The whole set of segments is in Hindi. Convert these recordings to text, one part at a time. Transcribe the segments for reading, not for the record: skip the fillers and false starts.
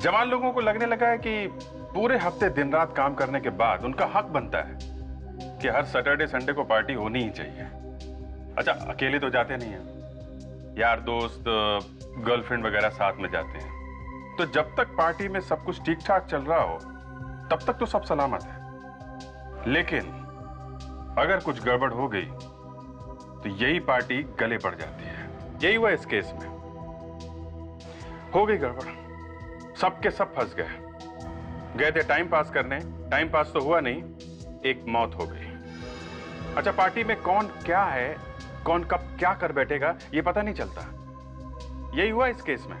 जवान लोगों को लगने लगा है कि पूरे हफ्ते दिन रात काम करने के बाद उनका हक बनता है कि हर सैटरडे संडे को पार्टी होनी ही चाहिए। अच्छा, अकेले तो जाते नहीं हैं, यार दोस्त गर्लफ्रेंड वगैरह साथ में जाते हैं। तो जब तक पार्टी में सब कुछ ठीक ठाक चल रहा हो तब तक तो सब सलामत है, लेकिन अगर कुछ गड़बड़ हो गई तो यही पार्टी गले पड़ जाती है। यही हुआ इस केस में। हो गई गड़बड़, सबके सब फंस गए थे टाइम पास करने, टाइम पास तो हुआ नहीं, एक मौत हो गई। अच्छा, पार्टी में कौन क्या है, कौन कब क्या कर बैठेगा ये पता नहीं चलता। यही हुआ इस केस में।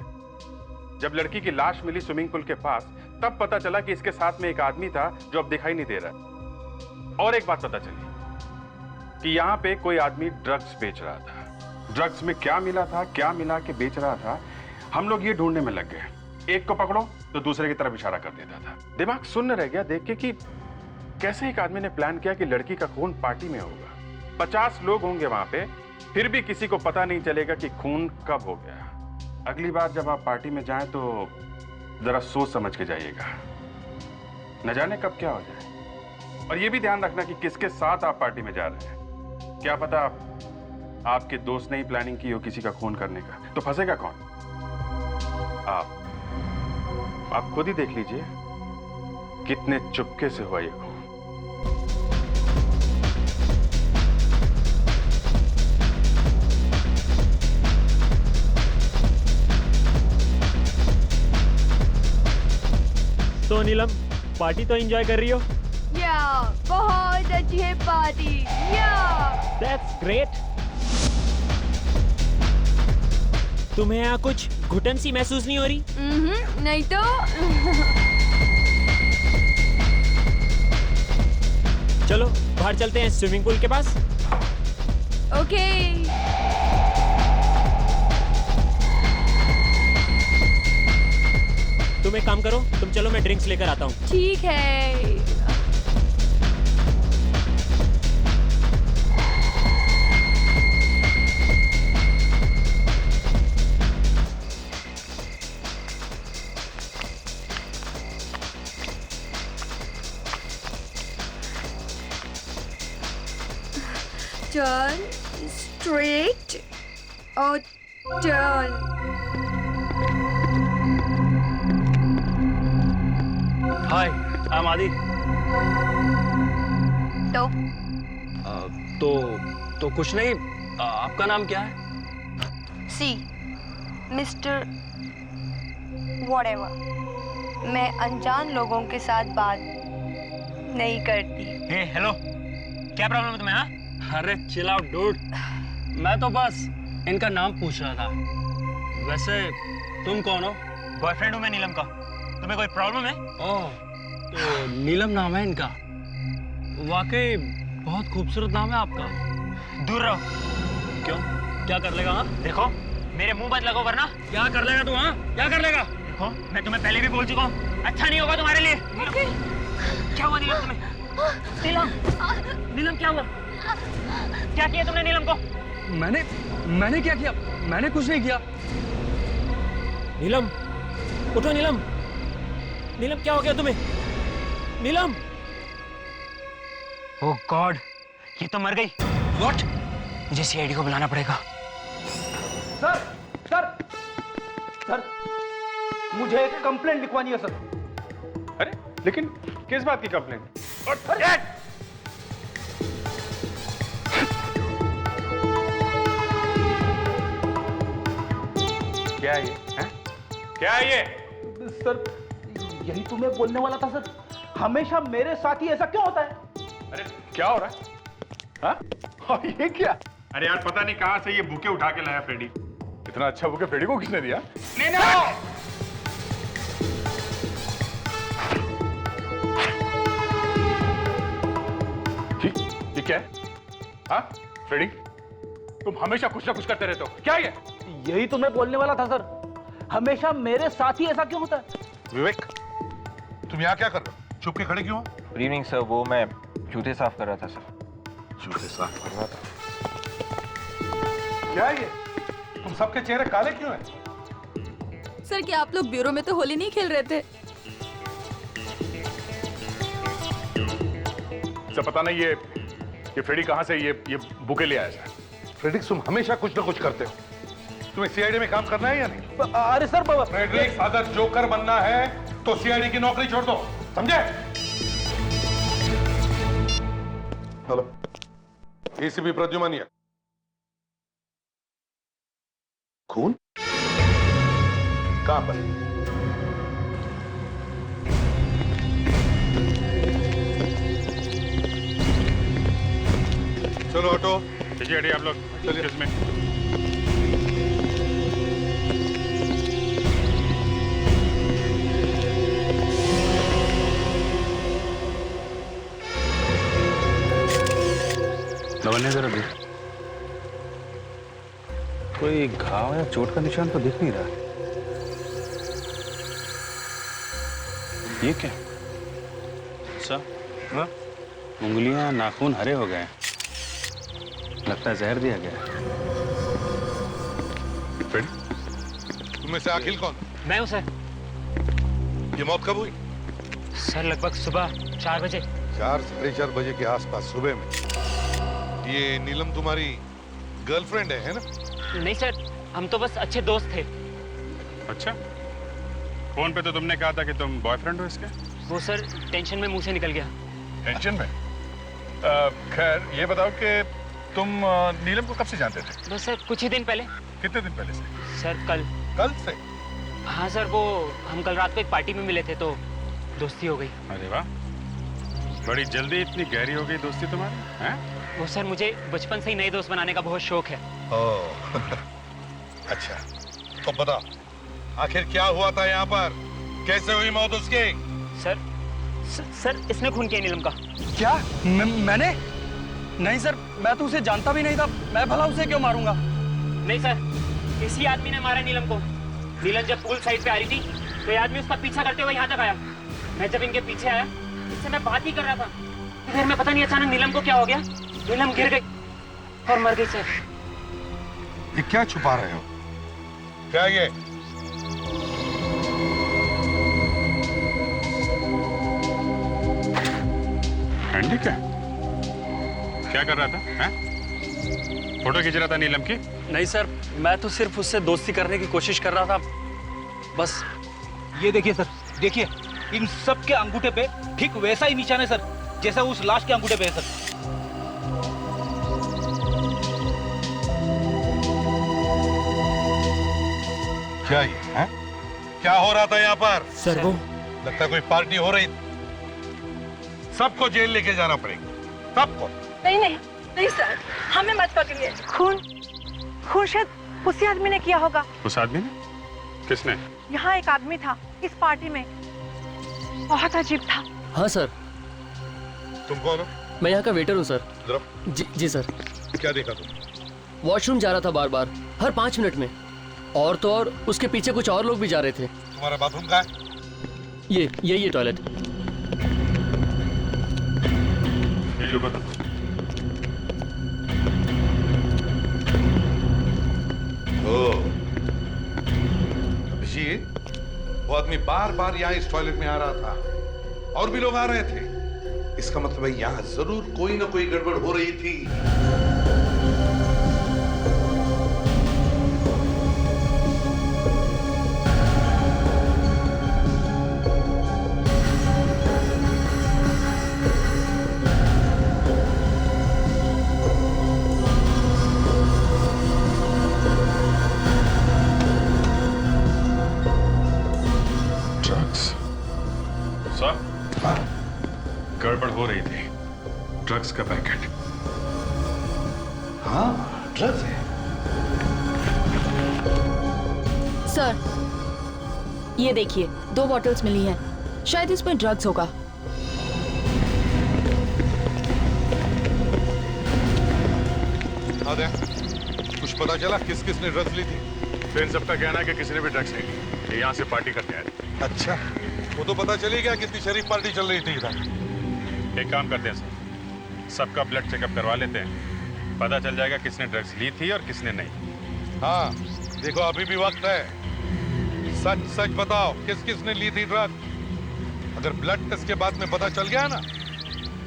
जब लड़की की लाश मिली स्विमिंग पूल के पास तब पता चला कि इसके साथ में एक आदमी था जो अब दिखाई नहीं दे रहा। और एक बात पता चली कि यहां पे कोई आदमी ड्रग्स बेच रहा था। ड्रग्स में क्या मिला था, क्या मिला के बेच रहा था, हम लोग ये ढूंढने में लग गए। एक को पकड़ो तो दूसरे की तरफ इशारा कर देता था। दिमाग सुन्न रह गया देख के कि कैसे एक आदमी ने प्लान किया कि लड़की का खून पार्टी में होगा। 50 लोग होंगे वहां पे, फिर भी किसी को पता नहीं चलेगा कि खून कब हो गया। अगली बार जब आप पार्टी में जाएं तो जरा सोच समझ के जाइएगा, न जाने कब क्या हो जाए। और ये भी ध्यान रखना कि किसके साथ आप पार्टी में जा रहे हैं। क्या पता आपके दोस्त ने ही प्लानिंग की हो किसी का खून करने का, तो फंसेगा कौन? आप खुद ही देख लीजिए कितने चुपके से हुआ ये खून। तो नीलम, पार्टी तो एंजॉय कर रही हो? या बहुत अच्छी है पार्टी। या दैट्स ग्रेट। तुम्हें यहाँ कुछ घुटन सी महसूस नहीं हो रही? नहीं तो। चलो बाहर चलते हैं स्विमिंग पूल के पास। ओके। तुम एक काम करो, तुम चलो, मैं ड्रिंक्स लेकर आता हूँ। ठीक है। टर्न स्ट्रेट और टर्न। हाय, आई एम आदि। तो कुछ नहीं। आपका नाम क्या है? सी मिस्टर व्हाटएवर। मैं अनजान लोगों के साथ बात नहीं करती। हे हेलो, क्या प्रॉब्लम है तुम्हें? हाँ, अरे चिल आउट डूड, मैं तो बस इनका नाम पूछ रहा था। वैसे तुम कौन हो? बॉयफ्रेंड हूँ मैं नीलम का। तुम्हें कोई प्रॉब्लम है? ओह, तो नीलम नाम है इनका। वाकई बहुत खूबसूरत नाम है आपका। दूर रहो। क्यों, क्या कर लेगा? हाँ, देखो मेरे मुंह मत लगो वरना। क्या कर लेगा तू? हाँ, क्या कर लेगा? देखो मैं तुम्हें पहले भी बोल चुका हूँ, अच्छा नहीं होगा तुम्हारे लिए। क्या हुआ नीलम तुम्हें? नीलम क्या हुआ? क्या किया तुमने नीलम को? मैंने क्या किया? मैंने कुछ नहीं किया। नीलम, उठो नीलम। नीलम, क्या हो गया तुम्हें? नीलम! ओह गॉड, ये तो मर गई। व्हाट? मुझे सीआईडी को बुलाना पड़ेगा। सर सर सर, मुझे एक कंप्लेंट लिखवानी है सर। अरे लेकिन किस बात की कंप्लेंट? क्या है ये? हैं? क्या है ये? सर यही तो मैं बोलने वाला था सर, हमेशा मेरे साथ ही ऐसा क्यों होता है? अरे क्या हो रहा है? हाँ? और ये क्या? अरे यार पता नहीं कहां से ये बुके उठा के लाया फ्रेडी। इतना अच्छा बुके फ्रेडी को किसने दिया? ये क्या है? हाँ फ्रेडी, तुम हमेशा कुछ ना कुछ करते रहते हो, क्या ये? यही तो मैं बोलने वाला था सर, हमेशा मेरे साथ ही ऐसा क्यों होता है? विवेक, तुम यहाँ क्या कर रहे हो? छुप के खड़े क्यों हो? गुड इवनिंग सर, वो मैं जूते साफ कर रहा था सर। जूते साफ कर रहा था? क्या है ये? तुम सबके चेहरे काले क्यों हैं? सर क्या आप लोग ब्यूरो में तो होली नहीं खेल रहे थे? सब पता नहीं ये फ्रेडी कहाँ से ये बुके ले आया सर। फ्रेडिक्स, तुम हमेशा कुछ ना कुछ करते हो। तुम्हें सीआईडी में काम करना है या नहीं? अरे सर बाबा, फ्रेडरिक्स, अगर जोकर बनना है तो सीआईडी की नौकरी छोड़ दो, समझे? Hello, ACP Pradyuman here. खून कहां पर? चलो ऑटो, चलिए हटिए आप लोग। चलिए। इसमें लवन्य जरा देख, कोई घाव या चोट का निशान तो दिख नहीं रहा। ये क्या? अच्छा, हाँ? उंगलियां नाखून हरे हो गए, लगता है जहर दिया गया। तुम में से अखिल कौन? मैं हूँ सर। ये मौत कब हुई? सर लगभग सुबह 4 बजे। 4-4:30 बजे के आसपास सुबह में। ये नीलम तुम्हारी गर्लफ्रेंड है ना? नहीं सर, हम तो बस अच्छे दोस्त थे। अच्छा, फोन पे तो तुमने कहा था कि तुम बॉयफ्रेंड हो इसके। वो सर टेंशन में मुंह से निकल गया। टेंशन में? खैर ये बताओ कि तुम नीलम को कब से जानते थे? बस सर कुछ ही दिन पहले। कितने दिन पहले से? सर कल। कल से? हाँ सर, वो हम कल रात को एक पार्टी में मिले थे तो दोस्ती हो गई। अरे वाह, बड़ी जल्दी इतनी गहरी हो गई दोस्ती तुम्हारी, हैं? वो सर मुझे बचपन से ही नए दोस्त बनाने का बहुत शौक है। ओह, अच्छा, तो बता आखिर क्या हुआ था यहाँ पर? कैसे हुई मौत उसकी? सर इसने खून किया नीलम का। क्या? मैंने? नहीं सर, मैं तो उसे जानता भी नहीं था। मैं भला उसे क्यों मारूंगा? नहीं सर, इसी आदमी ने मारा नीलम को। नीलम जब पूल साइड पे आ रही थी तो ये आदमी उसका पीछा करते हुए यहाँ तक आया। मैं जब इनके पीछे आया, इससे मैं बात ही कर रहा था, फिर मैं पता नहीं अचानक नीलम को क्या हो गया, नीलम गिर गई और मर गई सर। ये क्या छुपा रहे हो? क्या ये? एंडी क्या कर रहा था, हैं? फोटो खींच रहा था नीलम की? नहीं सर, मैं तो सिर्फ उससे दोस्ती करने की कोशिश कर रहा था, बस। ये देखिए सर, देखिए इन सब के अंगूठे पे ठीक वैसा ही निशान है सर, जैसा उस लाश के अंगूठे पे है सर। क्या ये है? क्या हो रहा था यहाँ पर? सर वो लगता है कोई पार्टी हो रही। सबको जेल लेके जाना पड़ेगा, सबको। नहीं नहीं नहीं सर, हमें मत पकड़िए। खून शायद उसी आदमी ने किया होगा। उस आदमी ने? किसने? यहाँ एक आदमी था इस पार्टी में, बहुत अजीब था। हाँ सर, तुम कौन हो? मैं यहाँ का वेटर हूँ सर। जरा जी सर। क्या देखा तुम? वॉशरूम जा रहा था बार बार, हर 5 मिनट में। और तो और उसके पीछे कुछ और लोग भी जा रहे थे। तुम्हारा बाथरूम कहाँ है? ये टॉयलेट। ये बता। अभिजीत, वो आदमी बार बार यहाँ इस टॉयलेट में आ रहा था और भी लोग आ रहे थे। इसका मतलब है यहाँ जरूर कोई ना कोई गड़बड़ हो रही थी। गड़बड़ हो रही थी। ड्रग्स का पैकेट। हाँ, ड्रग्स है। सर ये देखिए 2 बॉटल्स मिली हैं, शायद इसमें ड्रग्स होगा। आदे, कुछ पता चला किस किस ने ड्रग्स ली थी? फिर सबका कहना है कि किसी ने भी ड्रग्स नहीं ली, यहाँ से पार्टी करते आए। अच्छा, वो तो पता चली गया कितनी शरीफ पार्टी चल रही थी इधर। एक काम करते हैं सर, सबका ब्लड चेकअप करवा लेते हैं, पता चल जाएगा किसने ड्रग्स ली थी और किसने नहीं। हाँ, देखो अभी भी वक्त है। सच सच बताओ, किस किस ने ली थी ड्रग? अगर ब्लड टेस्ट के बाद में पता चल गया ना,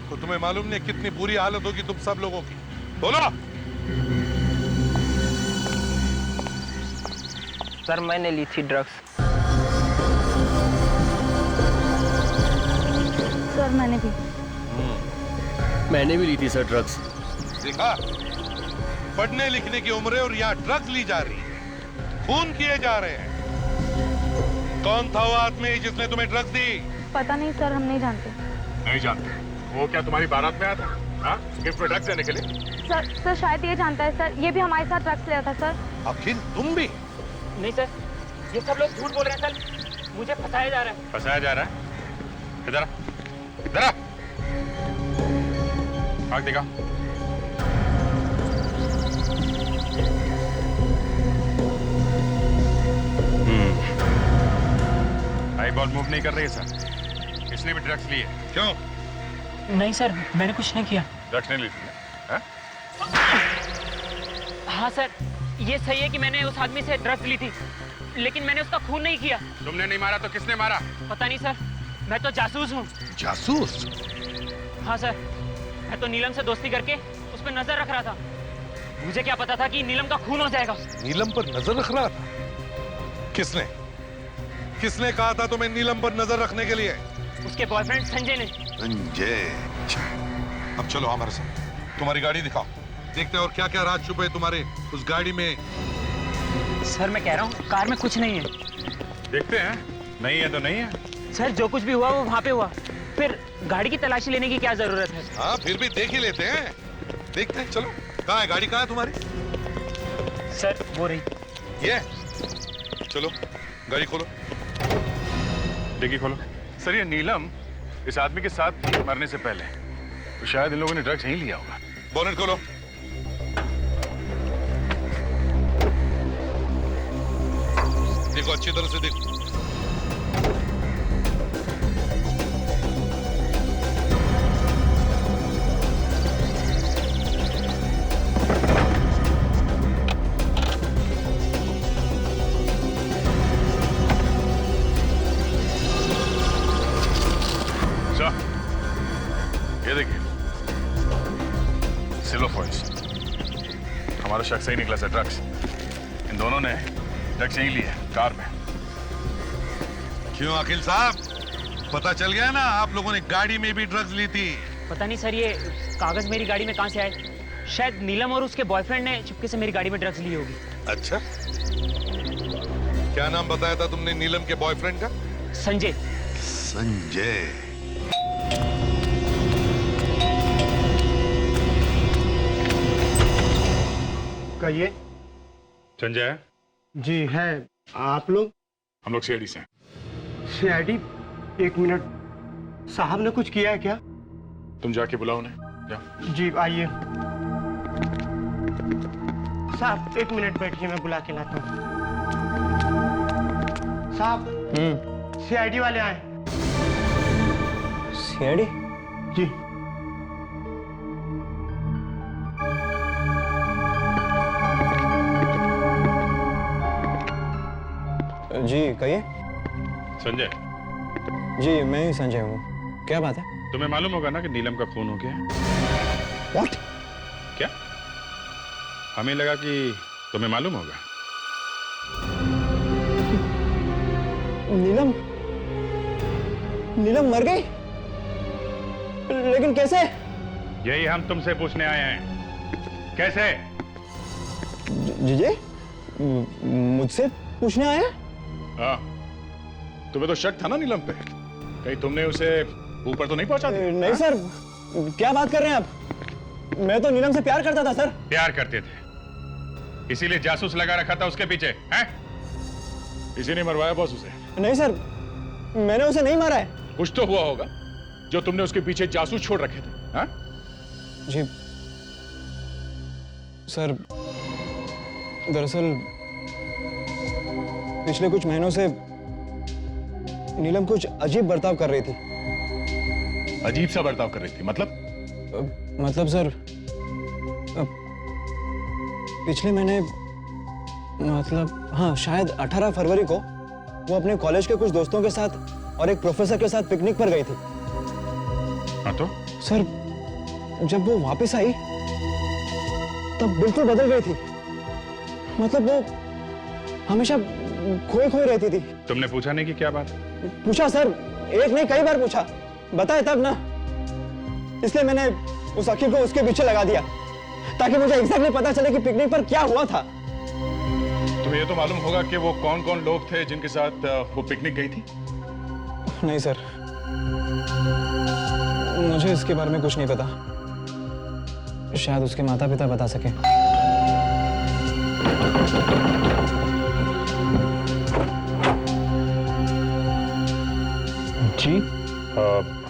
तो तुम्हें मालूम नहीं कितनी बुरी हालत होगी तुम सब लोगों की। बोलो। सर मैंने ली थी ड्रग्स। सर मैंने भी ली थी सर ड्रग्स। देखा, पढ़ने लिखने की उम्र है और यहाँ ड्रग्स ली जा रही है, खून किए जा रहे हैं। कौन था वो आदमी जिसने तुम्हें ड्रग्स दी? पता नहीं सर, हम नहीं जानते। नहीं जानते? वो क्या तुम्हारी बारात में आया था? हाँ, गिफ्ट में ड्रग्स देने के लिए? सर शायद ये जानता है सर, ये भी हमारे साथ ड्रग्स ले रहा था सर। आखिर तुम भी? नहीं सर, ये सब लोग झूठ बोल रहे हैं सर, मुझे फंसाया जा रहा है। फंसाया जा रहा है? इधर आ, इधर आ। आग दिखा। आई बॉल मूव नहीं कर रही है सर। इसने भी ड्रग्स लिए। क्यों? नहीं सर, मैंने कुछ नहीं किया। ड्रग्स नहीं ली थी? हाँ? हाँ सर, ये सही है कि मैंने उस आदमी से ड्रग्स ली थी, लेकिन मैंने उसका खून नहीं किया। तुमने नहीं मारा तो किसने मारा? पता नहीं सर, मैं तो जासूस हूँ। जासूस? हाँ सर, मैं तो नीलम से दोस्ती करके उस पर नजर रख रहा था। मुझे क्या पता था कि नीलम का खून हो जाएगा। नीलम पर नजर रख रहा था? किसने किसने कहा था तुम्हें नीलम पर नजर रखने के लिए? उसके बॉयफ्रेंड संजय ने। संजय? अब चलो हमारे साथ, तुम्हारी गाड़ी दिखाओ, देखते हैं और क्या क्या राज छुपे तुम्हारे उस गाड़ी में। सर मैं कह रहा हूँ कार में कुछ नहीं है। देखते हैं, नहीं है तो नहीं है। सर जो कुछ भी हुआ वो वहाँ पे हुआ, फिर गाड़ी की तलाशी लेने की क्या जरूरत है? हाँ फिर भी देख ही लेते हैं, देखते हैं। चलो, कहाँ है गाड़ी, कहाँ है तुम्हारी? सर वो रही। ये चलो, गाड़ी खोलो। डिग्गी खोलो। सर ये नीलम इस आदमी के साथ मरने से पहले तो शायद इन लोगों ने ड्रग्स नहीं लिया होगा। बोनेट खोलो। देखो अच्छी तरह से देखो। ये देखिए, सिल्वर फॉइल्स। हमारा शख्स सही निकला सर, ड्रग्स। इन दोनों ने ड्रग्स यहीं लिए कार में। क्यों अखिल साहब, पता चल गया ना आप लोगों ने गाड़ी में भी ड्रग्स ली थी? पता नहीं सर, ये कागज मेरी गाड़ी में कहाँ से आए। शायद नीलम और उसके बॉयफ्रेंड ने चुपके से मेरी गाड़ी में ड्रग्स ली होगी। अच्छा, क्या नाम बताया था तुमने नीलम के बॉयफ्रेंड का? संजय। संजय। कहिए। संजय है? जी है। आप लोग? हम लोग सीआईडी से हैं। सीआईडी? एक मिनट, साहब ने कुछ किया है क्या? तुम जाके बुलाओ उन्हें, जाओ। जी आइए। साहब एक मिनट बैठिए, मैं बुला के लाता हूँ। साहब सीआईडी वाले आए। सीआईडी? जी। जी कहिए। संजय? जी मैं ही संजय हूँ, क्या बात है? तुम्हें मालूम होगा ना कि नीलम का खून हो गया है? What? क्या? हमें लगा कि तुम्हें मालूम होगा। नीलम? नीलम मर गई? लेकिन कैसे? यही हम तुमसे पूछने आए हैं, कैसे? जी मुझसे पूछने आए हैं? हाँ, तुम्हें तो शक था ना नीलम पे, कहीं तुमने उसे ऊपर तो नहीं पहुंचा दिया? नहीं हाँ? सर, क्या बात कर रहे हैं आप? मैं तो नीलम से प्यार करता था सर। प्यार करते थे, इसीलिए जासूस लगा रखा था उसके पीछे, हैं? इसी ने मरवाया बॉस उसे? नहीं सर, मैंने उसे नहीं मारा है। कुछ तो हुआ होगा जो तुमने उसके पीछे जासूस छोड़ रखे थे। हाँ? जी सर, दरअसल पिछले कुछ महीनों से नीलम कुछ अजीब बर्ताव कर रही थी। अजीब सा बर्ताव कर रही थी? मतलब सर, पिछले महीने, मतलब हाँ शायद 18 फरवरी को वो अपने कॉलेज के कुछ दोस्तों के साथ और एक प्रोफेसर के साथ पिकनिक पर गई थी। हाँ तो सर, जब वो वापस आई तब बिल्कुल बदल गई थी। मतलब वो हमेशा खोई खोई रहती थी। तुमने पूछा नहीं कि क्या बात? पूछा सर, एक नहीं कई बार पूछा, बताए तब ना। इसलिए मैंने उस अखिल को उसके पीछे लगा दिया ताकि मुझे एग्जैक्टली पता चले कि पिकनिक पर क्या हुआ था। तुम्हें ये तो मालूम होगा कि वो कौन कौन लोग थे जिनके साथ वो पिकनिक गई थी? नहीं सर, मुझे इसके बारे में कुछ नहीं पता। शायद उसके माता पिता बता सके। जी,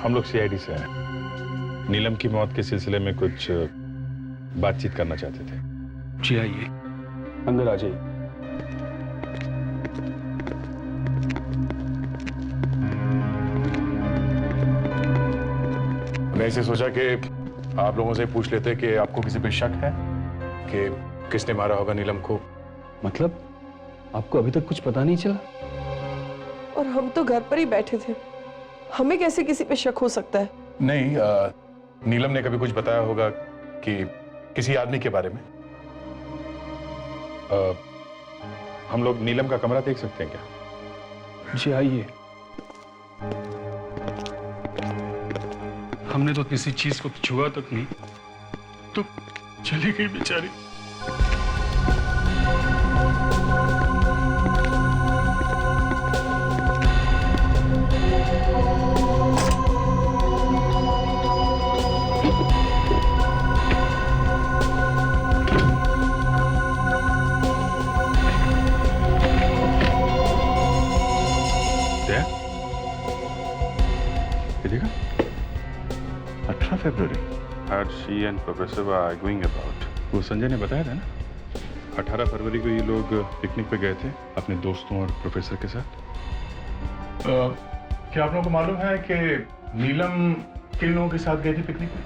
हम लोग सीआईडी से हैं। नीलम की मौत के सिलसिले में कुछ बातचीत करना चाहते थे। जी आइए, अंदर आ जाइए। मैं ऐसे सोचा कि आप लोगों से पूछ लेते कि आपको किसी पे शक है कि किसने मारा होगा नीलम को। मतलब आपको अभी तक कुछ पता नहीं चला? और हम तो घर पर ही बैठे थे, हमें कैसे किसी पे शक हो सकता है? नहीं, नीलम ने कभी कुछ बताया होगा कि किसी आदमी के बारे में। हम लोग नीलम का कमरा देख सकते हैं क्या? जी आइए। हमने तो किसी चीज को छुआ तक नहीं, तो चली गई बेचारी। देखा? 18 फरवरी। आज she and Professor were arguing about। वो संजय ने बताया था ना, 18 फरवरी को ये लोग पिकनिक पे गए थे अपने दोस्तों और प्रोफेसर के साथ। क्या आप लोगों को मालूम है कि नीलम किन लोगों के साथ गई थी पिकनिक में?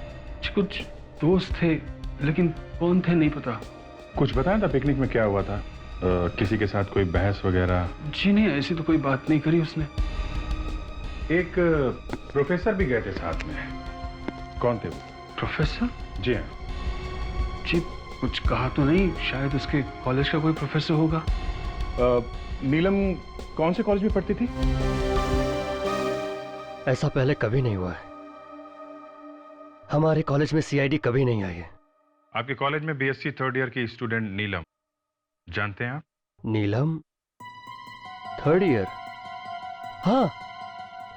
कुछ दोस्त थे, लेकिन कौन थे नहीं पता। कुछ बताया था पिकनिक में क्या हुआ था? किसी के साथ कोई बहस वगैरह? जी नहीं, ऐसी तो कोई बात नहीं करी उसने। एक प्रोफेसर भी गए थे साथ में। कौन थे वो? प्रोफेसर? जी हाँ। जी कुछ कहा तो नहीं, शायद उसके कॉलेज का कोई प्रोफेसर होगा। नीलम कौन से कॉलेज में पढ़ती थी? ऐसा पहले कभी नहीं हुआ है। हमारे कॉलेज में सीआईडी कभी नहीं आई है। आपके कॉलेज में बीएससी थर्ड ईयर की स्टूडेंट नीलम, जानते हैं आप? नीलम थर्ड ईयर? हाँ,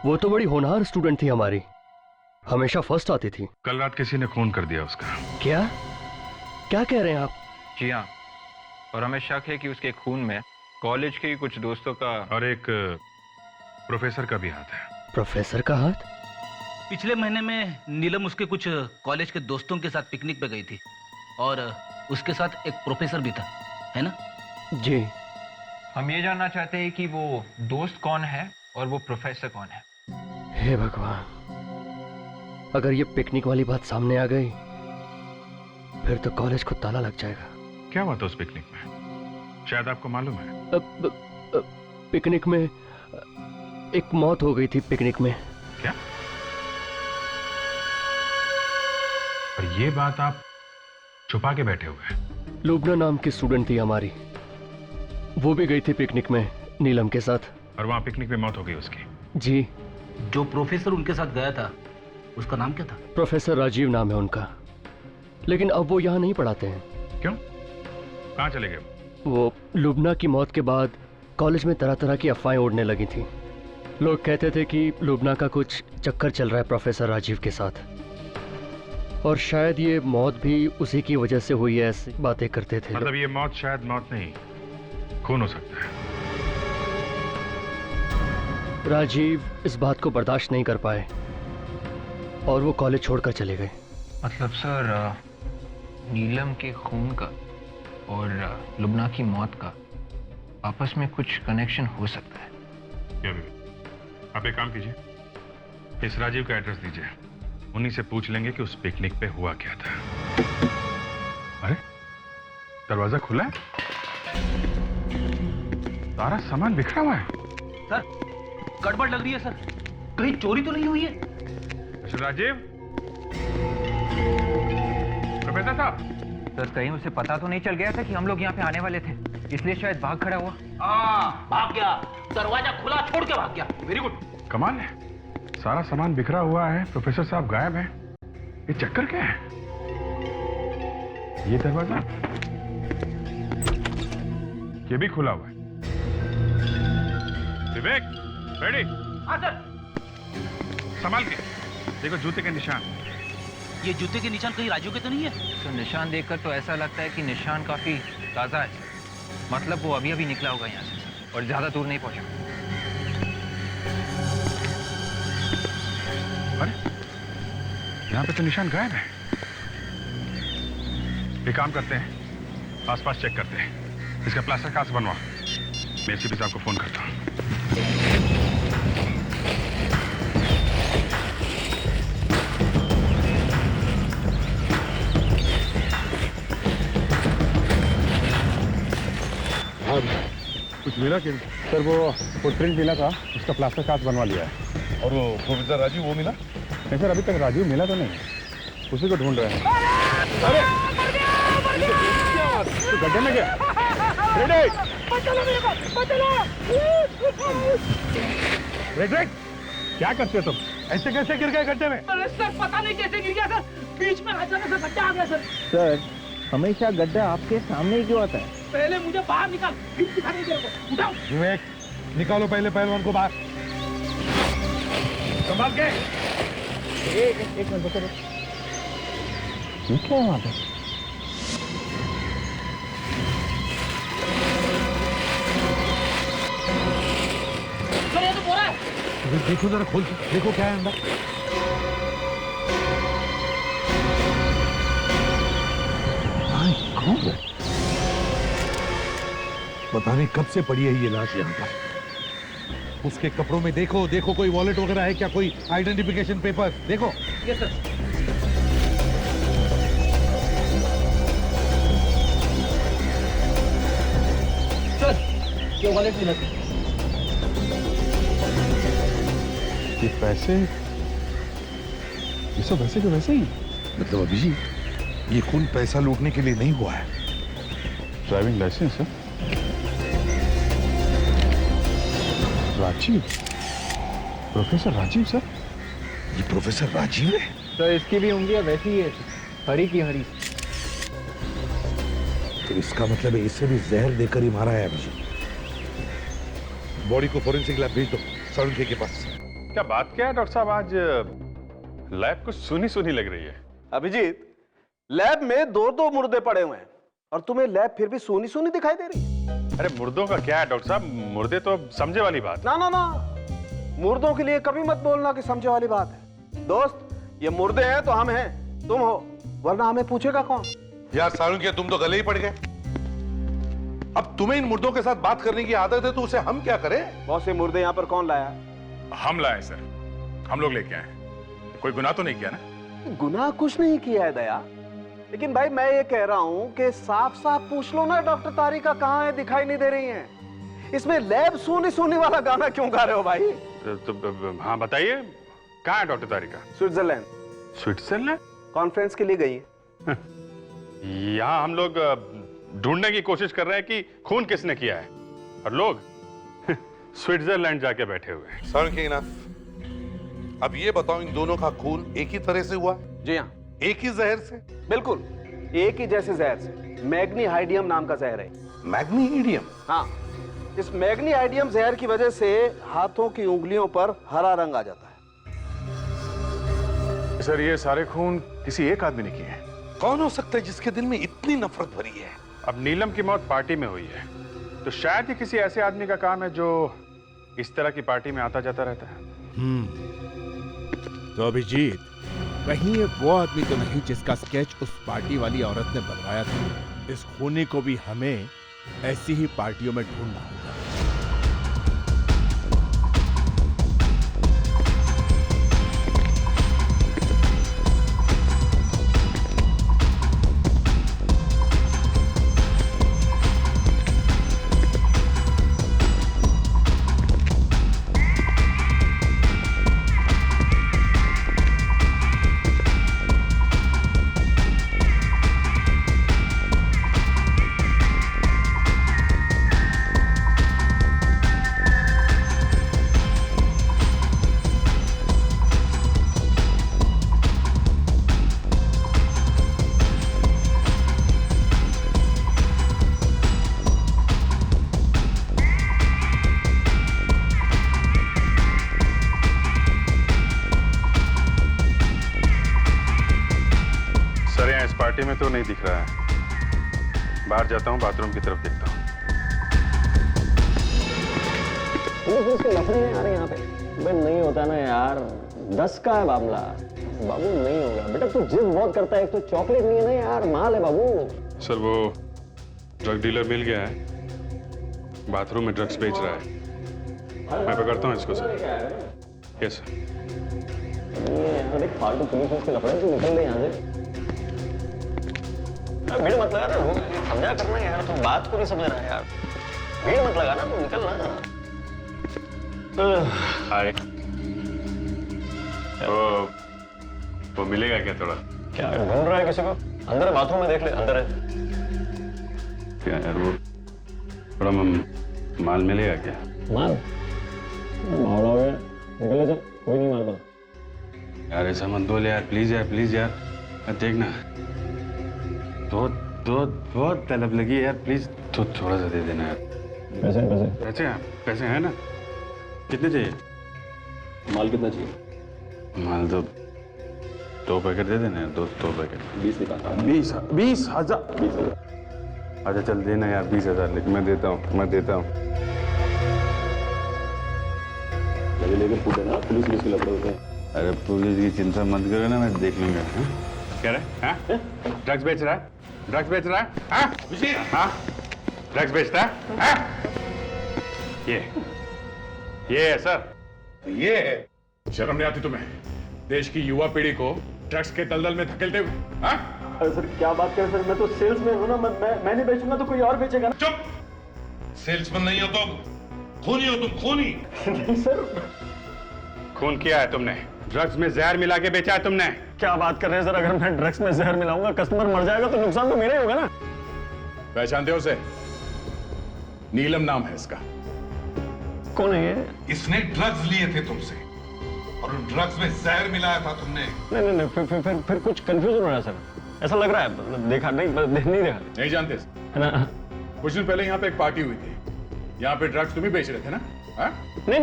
वो तो बड़ी होनहार स्टूडेंट थी हमारी, हमेशा फर्स्ट आती थी। कल रात किसी ने खून कर दिया उसका। क्या क्या कह रहे हैं आप? जी हाँ, और हमें शक है कि उसके खून में कॉलेज के कुछ दोस्तों का और एक प्रोफेसर का भी हाथ है। प्रोफेसर का हाथ? पिछले महीने में नीलम उसके कुछ कॉलेज के दोस्तों के साथ पिकनिक पे गई थी और उसके साथ एक प्रोफेसर भी था, है ना? जी। हम ये जानना चाहते हैं कि वो दोस्त कौन है और वो प्रोफेसर कौन है। हे भगवान, अगर ये पिकनिक वाली बात सामने आ गई फिर तो कॉलेज को ताला लग जाएगा। क्या हुआ था उस पिकनिक में? शायद आपको मालूम है। पिकनिक में एक मौत हो गई थी। पिकनिक में। क्या? और ये बात आप छुपा के बैठे हुए हैं? लुबना नाम की स्टूडेंट थी हमारी, वो भी गई थी पिकनिक में नीलम के साथ। और वहां पिकनिक में मौत हो गई उसकी? जी। जो प्रोफेसर उनके साथ गया था उसका नाम क्या था? प्रोफेसर राजीव नाम है उनका, लेकिन अब वो यहाँ नहीं पढ़ाते हैं। क्यों? कहाँ चले गए? वो लुबना की मौत के बाद कॉलेज में तरह तरह की अफवाहें उड़ने लगी थी। लोग कहते थे कि लुबना का कुछ चक्कर चल रहा है प्रोफेसर राजीव के साथ, और शायद ये मौत भी उसी की वजह से हुई है, ऐसी बातें करते थे। मतलब ये मौत शायद मौत नहीं, खून हो सकता है। राजीव इस बात को बर्दाश्त नहीं कर पाए और वो कॉलेज छोड़कर चले गए। मतलब सर, नीलम के खून का और लुबना की मौत का आपस में कुछ कनेक्शन हो सकता है क्या? आप एक काम कीजिए, इस राजीव का एड्रेस दीजिए, उन्हीं से पूछ लेंगे कि उस पिकनिक पे हुआ क्या था। अरे दरवाजा खुला है, सारा सामान बिखरा हुआ है। सर गड़बड़ लग रही है सर, कहीं चोरी तो नहीं हुई है? मिस्टर राजीव, प्रोफेसर साहब। सर कहीं उसे पता तो नहीं चल गया था कि हम लोग यहाँ पे आने वाले थे, इसलिए शायद भाग खड़ा हुआ। हाँ भाग गया, दरवाजा खुला छोड़ के भाग गया। Very good. कमाल है, सारा सामान बिखरा हुआ है, प्रोफेसर साहब गायब हैं। ये चक्कर क्या है? ये दरवाजा, ये भी खुला हुआ है। विवेक, रेडी? हाँ सर। संभाल के देखो, जूते के निशान। ये जूते के निशान कहीं राजू के तो नहीं है? तो निशान देखकर तो ऐसा लगता है कि निशान काफी ताजा है, मतलब वो अभी अभी निकला होगा यहाँ से और ज्यादा दूर नहीं पहुंचा। अरे यहाँ पे तो निशान गायब है। एक काम करते हैं, आसपास चेक करते हैं, इसका प्लास्टर कास्ट बनवा। मैं एसीपी साहब को फोन करता हूँ। कुछ मिला कि? सर वो फुटप्रिंट मिला था, उसका प्लास्टर कास्ट बनवा लिया है। और वो प्रोफेसर राजीव वो मिला? नहीं सर, अभी तक राजीव मिला तो नहीं, उसी को ढूंढ रहे हैं। अरे तो गड्ढे में गया। रेड, क्या करते हो तुम? ऐसे कैसे गिर गए गड्ढे में? अरे सर पता नहीं कैसे गिर गया सर, बीच में अचानक से गड्ढा आ गया सर। सर हमेशा गड्ढा आपके सामने ही क्यों आता है? पहले मुझे बाहर निकाल, फिर दिखाने दे को। उठाओ। विवेक, निकालो पहले पहलवान को बाहर। संभाल के। एक मिनट रुको। ये क्या है वहाँ पे? सर ये तो बोरा है। देखो जरा खोल के देखो क्या है अंदर। पता नहीं कब से पड़ी है ये लाश यहाँ पर। उसके कपड़ों में देखो, देखो कोई वॉलेट वगैरह है क्या, कोई आइडेंटिफिकेशन पेपर देखो। ये सर। सर ये वॉलेट मिला। ये पैसे, ये सब वैसे के वैसे ही। मतलब अभिजीत, ये खून पैसा लूटने के लिए नहीं हुआ है। ड्राइविंग लाइसेंस है। Rajiv, professor Rajiv sir. ये प्रोफेसर राजीव है? तो इसकी भी उंगलियां वैसी ही है, हरी की हरी। तो इसका मतलब है इसे भी जहर देकर ही मारा है अभिजीत। बॉडी को फोरेंसिक लैब भेज दो, साळुंखे के पास। क्या बात क्या है डॉक्टर साहब, आज लैब कुछ सुनी सुनी लग रही है। अभिजीत, लैब में दो मुर्दे पड़े हुए हैं और तुम्हें लैब फिर भी सोनी सोनी दिखाई दे रही है। अरे मुर्दों का क्या है डॉक्टर साहब, मुर्दे तो समझे वाली बात। ना ना ना, मुर्दों के लिए कभी मत बोलना कि समझे वाली बात है। दोस्त, ये मुर्दे हैं तो हम हैं, तुम हो, वरना हमें पूछेगा कौन? यार साळुंखे, तुम तो गले ही पड़ गए। अब तुम्हें इन मुर्दों के साथ बात करने की आदत है तो उसे हम क्या करें? बहुत से मुर्दे यहाँ पर कौन लाया? हम लाए सर, हम लोग लेके आए। कोई गुनाह तो नहीं किया ना? गुनाह कुछ नहीं किया है दया, लेकिन भाई मैं ये कह रहा हूं कि साफ साफ पूछ लो ना, डॉक्टर तारिका कहाँ है, दिखाई नहीं दे रही हैं। इसमें लैब सोनी सोनी वाला गाना क्यों गा रहे हो भाई? तो हाँ बताइए, कहाँ है डॉक्टर तारिका? स्विट्जरलैंड। स्विट्जरलैंड? कॉन्फ्रेंस के लिए गई है। यहाँ हम लोग ढूंढने की कोशिश कर रहे हैं कि खून किसने किया है, और लोग स्विट्जरलैंड जाके बैठे हुए हैं। साळुंखे इनफ। अब ये बताओ, इन दोनों का खून एक ही तरह से हुआ? जी हाँ। एक ही जहर से? बिल्कुल एक ही जैसे जहर से। मैग्नीहाइडियम नाम का जहर है। मैग्नीहाइडियम? हाँ, इस मैग्नीहाइडियम जहर की वजह से हाथों की उंगलियों पर हरा रंग आ जाता है। सर ये सारे खून किसी एक आदमी ने किए हैं। कौन हो सकता है जिसके दिल में इतनी नफरत भरी है? अब नीलम की मौत पार्टी में हुई है, तो शायद ही किसी ऐसे आदमी का काम है जो इस तरह की पार्टी में आता जाता रहता है। तो अभिजीत, कहीं ये वो आदमी तो नहीं जिसका स्केच उस पार्टी वाली औरत ने बनवाया था? इस खूनी को भी हमें ऐसी ही पार्टियों में ढूंढना होगा। पार्टी में तो नहीं दिख रहा है। बाहर जाता हूँ, बाथरूम की तरफ देखता हूँ। इसके लफड़े नहीं आ रहे यहाँ पे। भाई नहीं होता ना यार, 10 का है मामला। बाबू नहीं होगा बेटा, तू जिद बहुत करता है। एक तो चॉकलेट नहीं है ना यार, माल है बाबू। सर वो ड्रग डीलर मिल गया है, बाथरूम में ड्रग्स बेच रहा है। मैं पकड़ता हूँ इसको सर। Yes sir. यार एक फालतू पुलिस उसके लफड़े, तू निकल ले यहाँ से। भीड़ मत लगा ना, समझा करना यार, तुम बात को नहीं समझ रहा है यार। भीड़ मत लगा ना, तुम निकल ना। हाय। वो मिलेगा क्या थोड़ा? क्या ढूंढ रहा है किसी को? अंदर है, बाथरूम में देख ले, अंदर है। क्या यार वो थोड़ा माल मिलेगा क्या? माल मावड़ा हो गया, निकले चल, कोई नहीं माल का। यार ऐसा मत बोल यार, प्लीज यार, प्लीज यार। देखना बहुत तलब लगी है यार, प्लीज तो थोड़ा सा दे देना यार। पैसे पैसे पैसे पैसे हैं ना? कितने चाहिए? माल कितना चाहिए? माल तो 2 पैकेट दे देना यार, 2 पैकेट। 20 निकालता हूँ। 20,000। अच्छा चल देना यार 20,000, लेकिन मैं देता हूँ। लेकर पूछे ना, पुलिस के लफड़े होते हैं। अरे पुलिस की चिंता मत करो ना, मैं देख लूंगा। क्या रहा है? ड्रग्स बेच रहा है? ड्रग्स बेच रहा है? हाँ ड्रग्स बेचता है? ये है सर। ये है। शर्म नहीं आती तुम्हें देश की युवा पीढ़ी को ड्रग्स के दलदल में धकेलते हुए? हाँ? अरे सर क्या बात कर रहे हैं सर, मैं तो सेल्समैन हूँ ना। मैं नहीं बेचूंगा तो कोई और बेचेगा ना। चुप! सेल्समैन नहीं हो तुम, खूनी हो तुम, खूनी। नहीं सर। खून किया है तुमने, ड्रग्स में जहर मिला के बेचा है तुमने। क्या बात कर रहे हैं सर? अगर मैं ड्रग्स में जहर मिलाऊंगा, कस्टमर मर जाएगा तो नुकसान तो मेरा ही होगा ना। पहचानते हो उसे? नीलम नाम है इसका। कौन है ये? इसने ड्रग्स लिए थे तुमसे और उन ड्रग्स में जहर मिलाया था तुमने। नहीं, फिर कुछ कंफ्यूजन हो रहा है सर। ऐसा लग रहा है, देखा नहीं देखा। नहीं जानते है ना? कुछ दिन पहले यहाँ पे एक पार्टी हुई थी, यहाँ पे ड्रग्स तुम ही बेच रहे थे ना? हाँ? नहीं,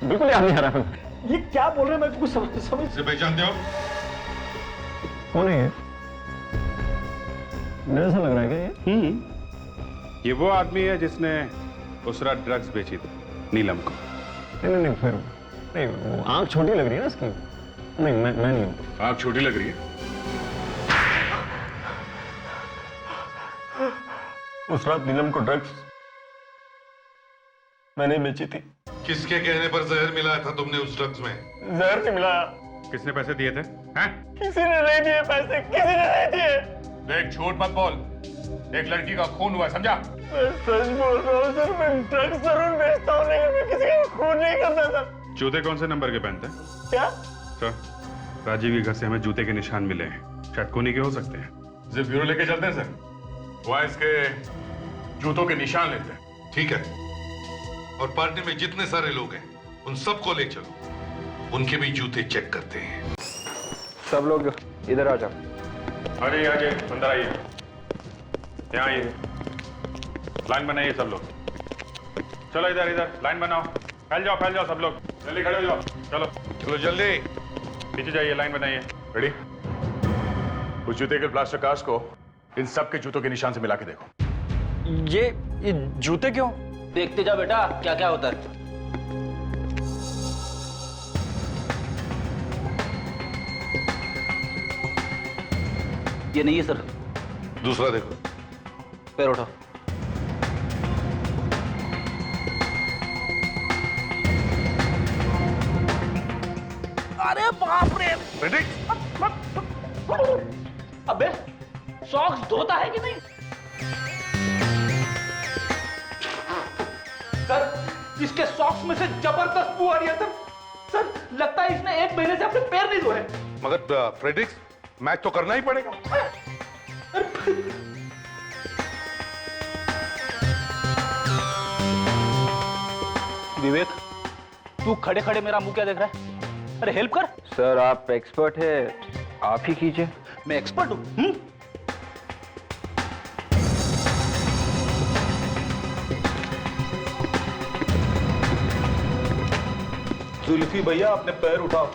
बिल्कुल याद नहीं आ रहा। ये क्या बोल रहे हैं, मैं कुछ समझ इसे पहचानते हो? कौन है ये? मुझे ऐसा लग रहा है क्या ये वो आदमी है जिसने उस रात ड्रग्स बेची थी नीलम को। नहीं, फिर नहीं, वो आंख छोटी लग रही है ना इसकी। नहीं, मैं नहीं हूँ। आंख छोटी लग रही है? उस रात नीलम को ड्रग्स मैंने बेची थी। किसके कहने पर जहर मिलाया था तुमने उस ड्रग्स में? जहर नहीं मिलाया। किसने पैसे दिए थे? हैं? किसी ने नहीं दिए पैसे, किसी ने नहीं दिए। देख झूठ मत बोल, एक लड़की का खून हुआ, समझा? मैं सच बोल रहा हूँ सर, मैं ड्रग्स जरूर बेचता हूँ लेकिन मैं किसी का खून नहीं करता सर। जूते कौन से नंबर के पहनते हैं? क्या सर, राजीव के घर से हमें जूते के निशान मिले हैं, शायद खूनी के हो सकते हैं। इसे ब्यूरो लेके चलते हैं सर, वहाँ इसके जूतों के निशान लेते हैं। ठीक है, और पार्टी में जितने सारे लोग हैं उन सबको ले चलो, उनके भी जूते चेक करते हैं। सब लोग इधर आ जाओ। आइए अंदर आइए, यहाँ आइए, लाइन बनाइए सब लोग। चलो इधर लाइन बनाओ, फैल जाओ सब लोग, जल्दी खड़े हो जाओ। चलो जल्दी पीछे जाइए, लाइन बनाइए। रेडी? उस जूते के प्लास्टर कास्ट को इन सब के जूतों के निशान से मिला के देखो। ये जूते क्यों? देखते जाओ बेटा क्या क्या होता है। ये नहीं है सर। दूसरा देखो। पैर उठाओ। अरे बाप रे! अबे सॉक्स धोता है कि नहीं? सर इसके सॉक्स में से जबरदस्त बू आ रही है सर। सर लगता है इसने 1 महीने से अपने पैर नहीं धोए। मगर फ्रेडरिक्स, मैच तो करना ही पड़ेगा। विवेक तू खड़े खड़े मेरा मुंह क्या देख रहा है? अरे हेल्प कर। सर आप एक्सपर्ट है, आप ही कीजिए। मैं एक्सपर्ट हूं? जुल्फी भैया अपने पैर उठाओ।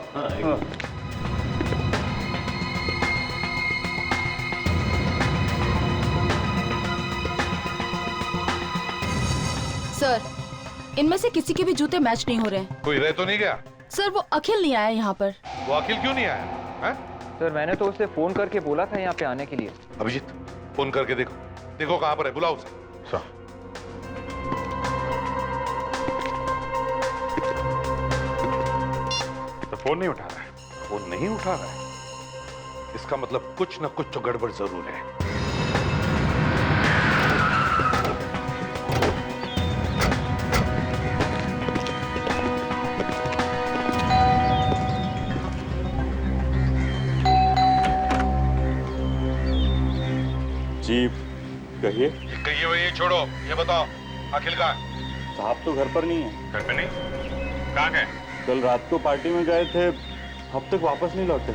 इनमें से किसी के भी जूते मैच नहीं हो रहे हैं। कोई रह तो नहीं गया? सर वो अखिल नहीं आया यहाँ पर। वो अखिल क्यों नहीं आया है? सर मैंने तो उसे फोन करके बोला था यहाँ पे आने के लिए। अभिजीत फोन करके देखो, देखो कहाँ पर है, बुलाओ उसे। तो फोन नहीं उठा रहा है। फोन नहीं उठा रहा है, इसका मतलब कुछ ना कुछ तो गड़बड़ जरूर है। जी कहिए। कहिए भाई, ये छोड़ो, ये बताओ अखिल कहाँ है? साहब तो घर पर नहीं है। घर पे नहीं? कहाँ गए? कल रात को पार्टी में गए थे, अब तक वापस नहीं लौटे।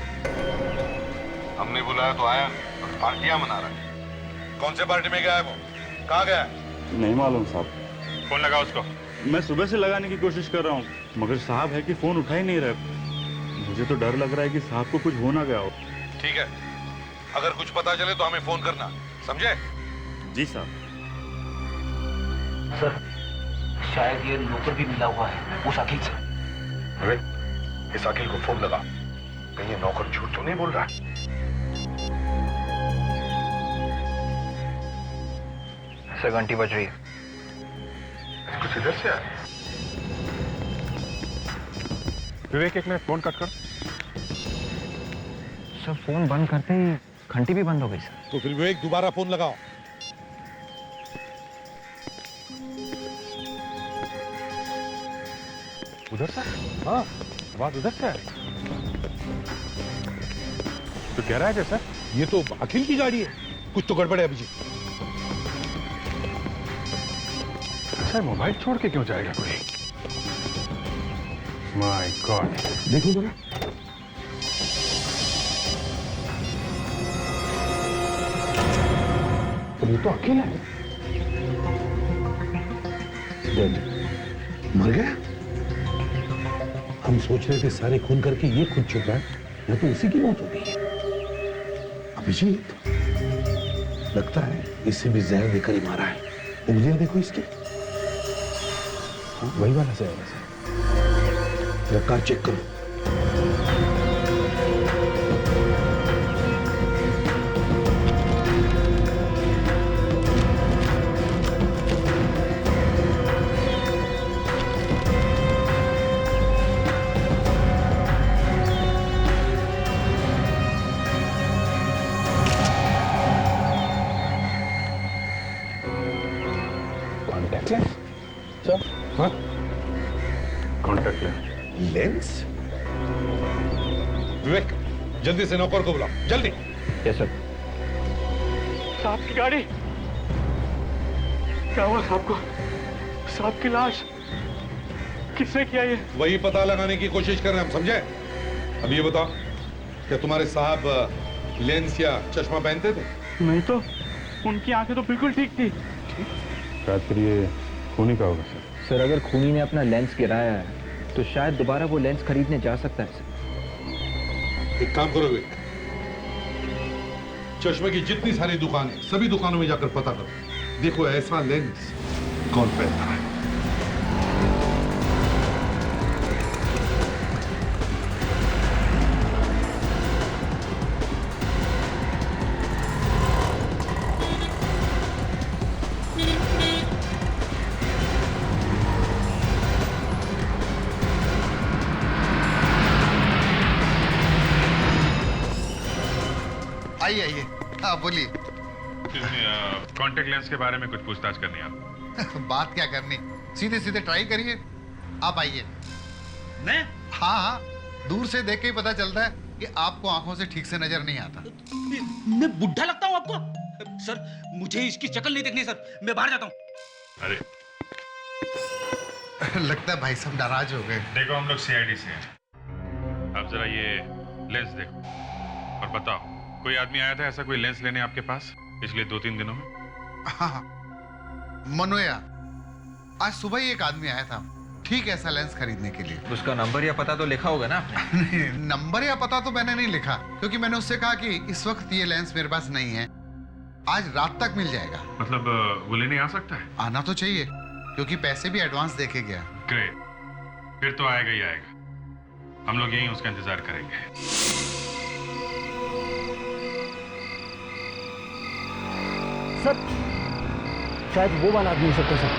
हमने बुलाया तो आया और पार्टियां मना रहा है। कौन से पार्टी में गया है वो? कहाँ गया है? नहीं मालूम साहब। फोन लगा उसको। मैं सुबह से लगाने की कोशिश कर रहा हूँ, मगर साहब है कि फोन उठा ही नहीं रहे। मुझे तो डर लग रहा है कि साहब को कुछ हो ना गया हो। ठीक है, अगर कुछ पता चले तो हमें फोन करना, समझे? जी साहब। सर शायद ये नौकर भी मिला हुआ है उस अखिल से। अरे इस अखिल को फोन लगा, कहीं ये नौकर झूठ तो नहीं बोल रहा? सर घंटी बज रही है। कुछ इधर से आया। विवेक एक मिनट फोन कट कर। सर फोन बंद करते ही घंटी भी बंद हो गई सर। तो फिर विवेक दोबारा फोन लगाओ। उधर से? हाँ, आवाज उधर से आ रही। तो कह रहा है जैसा ये तो अखिल की गाड़ी है, कुछ तो गड़बड़ है अभिजीत। अच्छा मोबाइल छोड़ के क्यों जाएगा कोई? माय गॉड, देखो जरा। ये तो अखिल है। मर गया? हम सोच रहे थे सारे खून करके ये खुद छुप रहा है, या तो उसी की मौत हो गई है। अभिजीत लगता है इससे भी जहर देकर ही मारा है। उंगलियां देखो इसकी, वही वाला से रफ्तार चेक करो। Contact lens sir? हाँ, कॉन्टैक्ट लेंस। लेंस? विवेक जल्दी से नौकर को बुलाओ, जल्दी। Yes sir. साहब की गाड़ी, क्या हुआ साहब को? साहब की लाश किसने किया ये? वही पता लगाने की कोशिश कर रहे हैं हम, समझे? अब ये बताओ, क्या तुम्हारे साहब लेंस या चश्मा पहनते थे? नहीं तो, उनकी आंखें तो बिल्कुल ठीक थी। शायद फिर ये खूनी का होगा सर। सर अगर खूनी ने अपना लेंस गिराया है तो शायद दोबारा वो लेंस खरीदने जा सकता है सर। एक काम करो विवेक, चश्मे की जितनी सारी दुकानें, सभी दुकानों में जाकर पता करो, देखो ऐसा लेंस कौन पहनता है। आइए आइए, हाँ बोलिए। कॉन्टेक्ट लेंस के बारे में कुछ पूछताछ करनी है आप? बात क्या करनी, सीधे सीधे ट्राई करिए। आप आइए। मैं? हाँ हाँ, दूर से देख के ही पता चलता है कि आपको आंखों से ठीक से नजर नहीं आता। मैं बुढ़ा लगता हूँ आपको? सर मुझे इसकी शक्ल नहीं देखनी सर, मैं बाहर जाता हूँ। अरे लगता है भाई साहब नाराज हो गए। देखो हम लोग सीआईडी से हैं। आप जरा ये लेंस देखो और बताओ, कोई आदमी आया था ऐसा कोई लेंस लेने आपके पास पिछले 2-3 दिनों में? हाँ, मनोया, आज सुबह ही एक आदमी आया था ठीक ऐसा लेंस खरीदने के लिए। उसका नंबर या पता तो लिखा होगा ना आपने? नंबर या पता तो मैंने नहीं लिखा, क्योंकि मैंने उससे कहा कि इस वक्त ये लेंस मेरे पास नहीं है, आज रात तक मिल जाएगा। मतलब वो लेने आ सकता है? आना तो चाहिए। क्योंकि पैसे भी एडवांस देके गया। ग्रेट, फिर तो आएगा ही आएगा। हम लोग यहीं उसका इंतजार करेंगे। सर शायद वो वाला आदमी हो सकता है सर।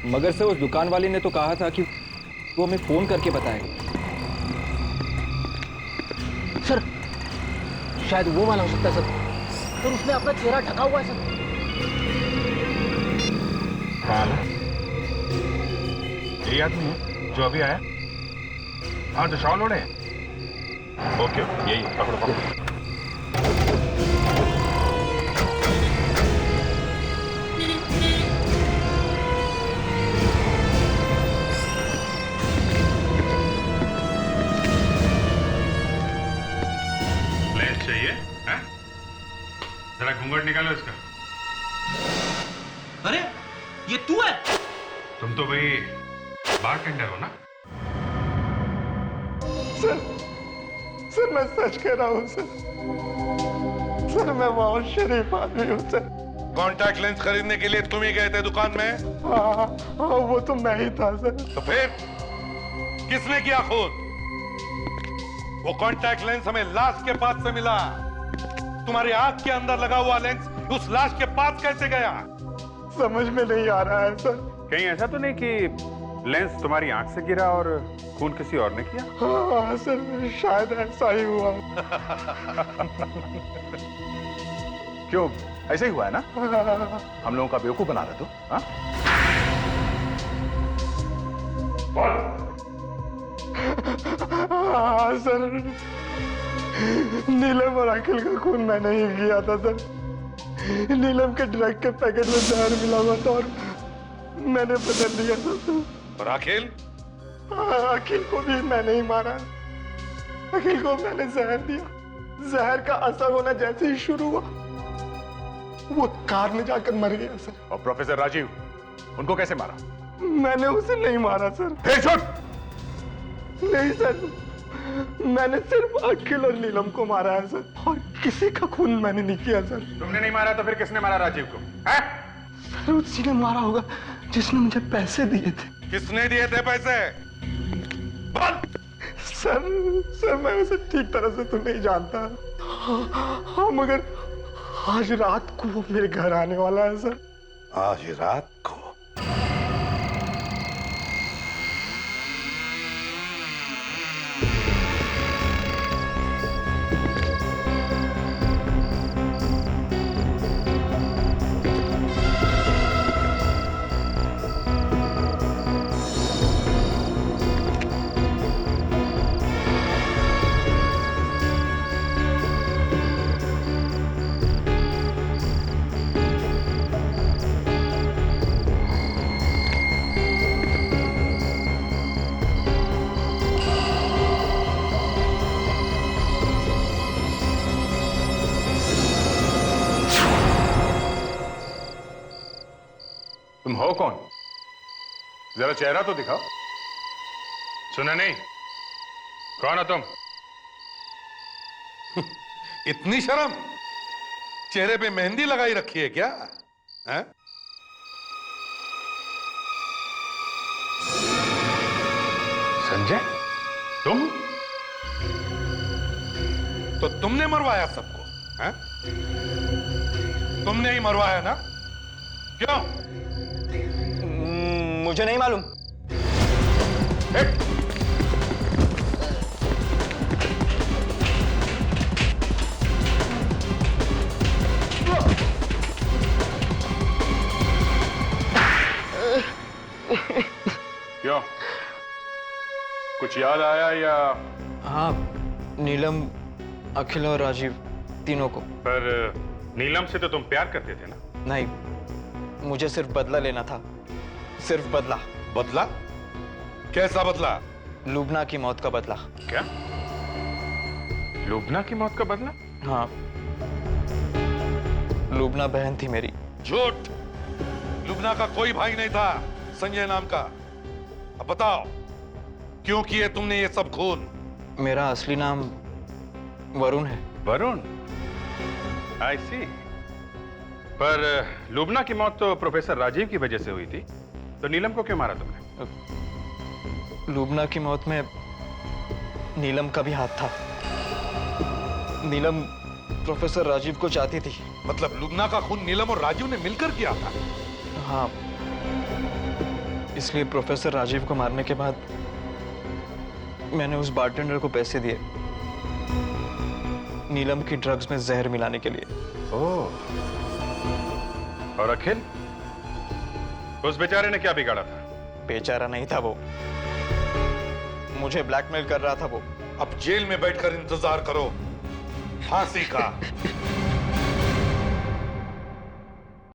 मगर से उस दुकान वाले ने तो कहा था कि वो हमें फोन करके बताएगा। सर शायद वो वाला हो सकता है सर। सर उसने अपना चेहरा ढका हुआ है सर। यही आदमी है जो अभी आया? हाँ, जो शॉल ओढ़े। ओके, यही पकड़ो पकड़ो। लेंस चाहिए? हैं? जरा घूंघट निकालो इसका। अरे ये तू है? तुम तो भाई बारटेंडर हो ना? सर मैं सच कह रहा हूँ सर। सर मैं बहुत शरीफ आदमी हूँ सर। कॉन्टैक्ट लेंस खरीदने के लिए तुम ही गए थे दुकान में? हाँ, वो तो मैं ही था सर। तो फिर किसने किया खून? वो कॉन्टैक्ट लेंस हमें लाश के पास से मिला। तुम्हारी आंख के अंदर लगा हुआ लेंस उस लाश के पास कैसे गया? समझ में नहीं आ रहा है सर। कहीं ऐसा तो नहीं कि लेंस तुम्हारी आंख से गिरा और खून किसी और ने किया? हाँ सर, शायद ऐसा ही हुआ। क्यों, ऐसे ही हुआ है ना? हम लोगों का बेवकूफ बना रहे तो? हाँ? हाँ सर, नीलम और अखिल का खून मैंने ही किया था सर। नीलम के ड्रग के पैकेट में जहर मिला हुआ था और मैंने बदल दिया था। और अखिल? अखिल को भी मैंने ही मारा। अखिल को मैंने जहर दिया। जहर का असर होना जैसे ही शुरू हुआ, वो कार में जाकर मर गया सर। और प्रोफेसर राजीव, उनको कैसे मारा? मैंने उसे नहीं मारा सर। नहीं सर, मैंने सिर्फ अखिल और नीलम को मारा है सर, और किसी का खून मैंने नहीं किया सर। तुमने नहीं मारा तो फिर किसने मारा राजीव को? सर उसी ने मारा होगा जिसने मुझे पैसे दिए थे। किसने दिए थे पैसे? सर मैं उसे ठीक तरह से तो नहीं जानता। हाँ मगर आज रात को वो मेरे घर आने वाला है सर। आज रात को? तुम हो कौन? जरा चेहरा तो दिखाओ। सुना नहीं? कौन हो तुम? इतनी शर्म? चेहरे पे मेहंदी लगाई रखी है क्या? है? संजय, तुम? तो तुमने मरवाया सबको? हैं? तुमने ही मरवाया ना? क्यों? मुझे नहीं मालूम। क्यों? कुछ याद आया या? हाँ, नीलम, अखिल और राजीव तीनों को। पर नीलम से तो तुम प्यार करते थे ना? नहीं, मुझे सिर्फ बदला लेना था। सिर्फ बदला। बदला? कैसा बदला? लुबना की मौत का बदला। क्या? लुबना की मौत का बदला? हाँ, लुबना बहन थी मेरी। झूठ! लुबना का कोई भाई नहीं था संजय नाम का। अब बताओ, क्यों किए तुमने ये सब खून? मेरा असली नाम वरुण है। वरुण? आई सी। पर लुबना की मौत तो प्रोफेसर राजीव की वजह से हुई थी, तो नीलम को क्यों मारा तुमने? लुबना की मौत में नीलम का भी हाथ था। नीलम प्रोफेसर राजीव को चाहती थी। मतलब लुबना का खून नीलम और राजीव ने मिलकर किया था? हाँ, इसलिए प्रोफेसर राजीव को मारने के बाद मैंने उस बारटेंडर को पैसे दिए नीलम की ड्रग्स में जहर मिलाने के लिए। ओह, और अखिल? उस बेचारे ने क्या बिगाड़ा था? बेचारा नहीं था वो, मुझे ब्लैकमेल कर रहा था वो। अब जेल में बैठकर इंतजार करो फांसी का।